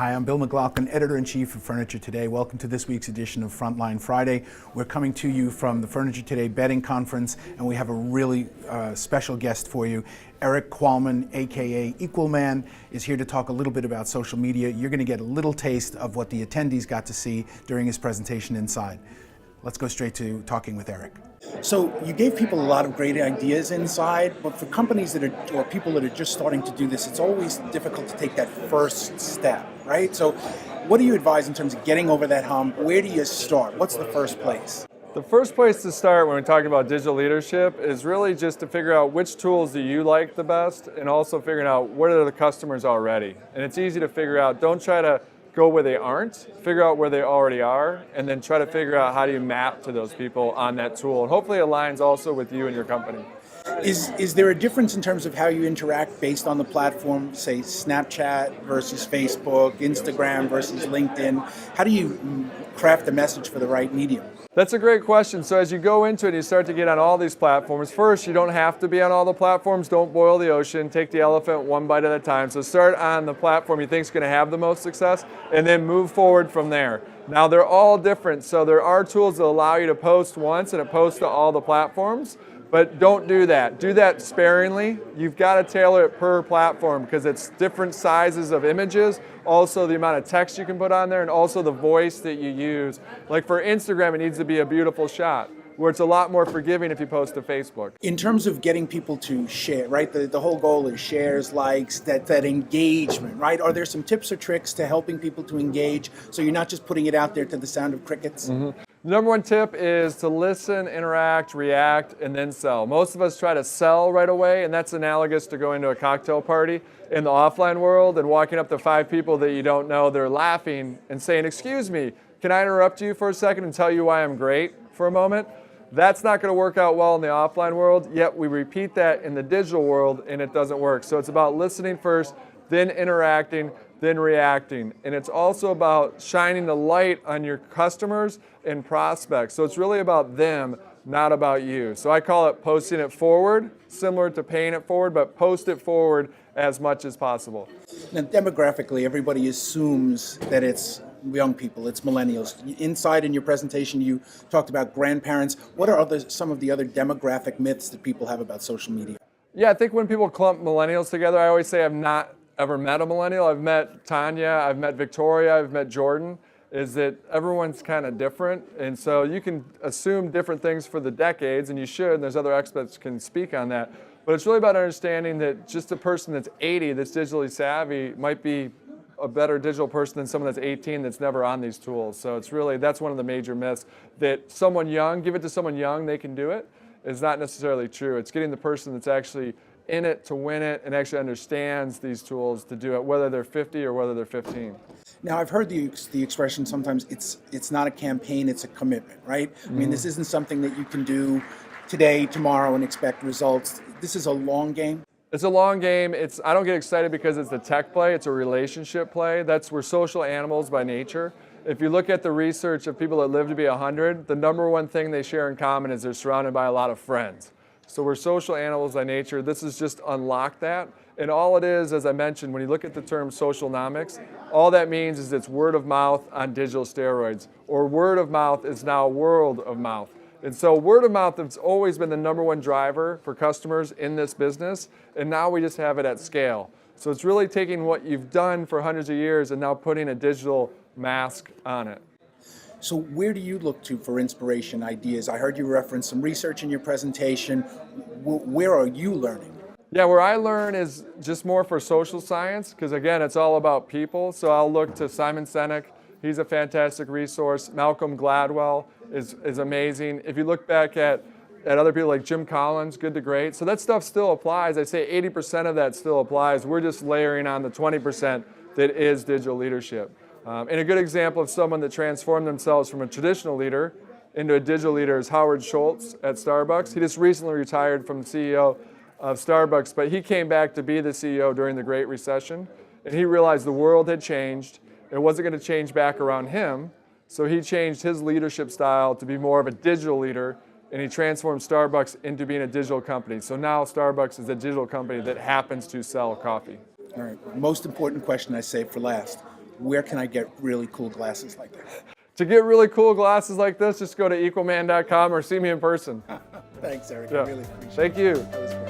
Hi, I'm Bill McLoughlin, Editor-in-Chief of Furniture Today. Welcome to this week's edition of Frontline Friday. We're coming to you from the Furniture Today Betting Conference, and we have a really special guest for you. Erik Qualman, aka Equalman, is here to talk a little bit about social media. You're going to get a little taste of what the attendees got to see during his presentation inside. Let's go straight to talking with Erik. So you gave people a lot of great ideas inside, but for companies that are, or people that are just starting to do this, it's always difficult to take that first step, right? So what do you advise in terms of getting over that hump? Where do you start? What's the first place? The first place to start when we talk about digital leadership is really just to figure out which tools do you like the best, and also figuring out what are the customers already. And it's easy to figure out. Don't try to go where they aren't, figure out where they already are, and then try to figure out how do you map to those people on that tool. And hopefully it aligns also with you and your company. Is there a difference in terms of how you interact based on the platform, say Snapchat versus Facebook, Instagram versus LinkedIn? How do you craft the message for the right medium? That's a great question. So as you go into it, you start to get on all these platforms. First, you don't have to be on all the platforms. Don't boil the ocean. Take the elephant one bite at a time. So start on the platform you think is going to have the most success, and then move forward from there. Now, they're all different. So there are tools that allow you to post once and it posts to all the platforms. But don't do that. Do that sparingly. You've got to tailor it per platform because it's different sizes of images, also the amount of text you can put on there, and also the voice that you use. Like for Instagram, it needs to be a beautiful shot, where it's a lot more forgiving if you post to Facebook. In terms of getting people to share, right? The whole goal is shares, likes, that engagement, right? Are there some tips or tricks to helping people to engage so you're not just putting it out there to the sound of crickets? Mm-hmm. The number one tip is to listen, interact, react, and then sell. Most of us try to sell right away, and that's analogous to going to a cocktail party in the offline world and walking up to 5 people that you don't know. They're laughing and saying, "Excuse me, can I interrupt you for a second and tell you why I'm great for a moment?" That's not going to work out well in the offline world, yet we repeat that in the digital world and it doesn't work. So it's about listening first, then interacting, then reacting. And it's also about shining the light on your customers and prospects. So it's really about them, not about you. So I call it posting it forward, similar to paying it forward, but post it forward as much as possible. Now, demographically, everybody assumes that it's young people, it's millennials. Inside in your presentation, you talked about grandparents. What are some of the other demographic myths that people have about social media? Yeah, I think when people clump millennials together, I always say I've not ever met a millennial. I've met Tanya, I've met Victoria, I've met Jordan, is that everyone's kind of different. And so you can assume different things for the decades, and you should, and there's other experts can speak on that. But it's really about understanding that just a person that's 80 that's digitally savvy might be a better digital person than someone that's 18 that's never on these tools. So it's really, that's one of the major myths, that someone young, give it to someone young, they can do it, is not necessarily true. It's getting the person that's actually in it to win it and actually understands these tools to do it, whether they're 50 or whether they're 15. Now, I've heard the expression sometimes it's not a campaign, it's a commitment, right? I mean, this isn't something that you can do today, tomorrow, and expect results. This is a long game. It's a long game. I don't get excited because it's a tech play, it's a relationship play. We're social animals by nature. If you look at the research of people that live to be 100, the number one thing they share in common is they're surrounded by a lot of friends. So we're social animals by nature. This has just unlocked that. And all it is, as I mentioned, when you look at the term socialnomics, all that means is it's word of mouth on digital steroids, or word of mouth is now world of mouth. And so word of mouth has always been the number one driver for customers in this business, and now we just have it at scale. So it's really taking what you've done for hundreds of years and now putting a digital mask on it. So where do you look to for inspiration, ideas? I heard you reference some research in your presentation. Where are you learning? Yeah, where I learn is just more for social science, because again, it's all about people. So I'll look to Simon Sinek. He's a fantastic resource. Malcolm Gladwell is amazing. If you look back at other people like Jim Collins, Good to Great, so that stuff still applies. I say 80% of that still applies. We're just layering on the 20% that is digital leadership. And a good example of someone that transformed themselves from a traditional leader into a digital leader is Howard Schultz at Starbucks. He just recently retired from the CEO of Starbucks, but he came back to be the CEO during the Great Recession, and he realized the world had changed. It wasn't going to change back around him, so he changed his leadership style to be more of a digital leader, and he transformed Starbucks into being a digital company. So now Starbucks is a digital company that happens to sell coffee. All right, most important question I saved for last. where can I get really cool glasses like that? To get really cool glasses like this, just go to equalman.com or see me in person. Thanks, Eric. Yeah. I really appreciate it. Thank you. That was great.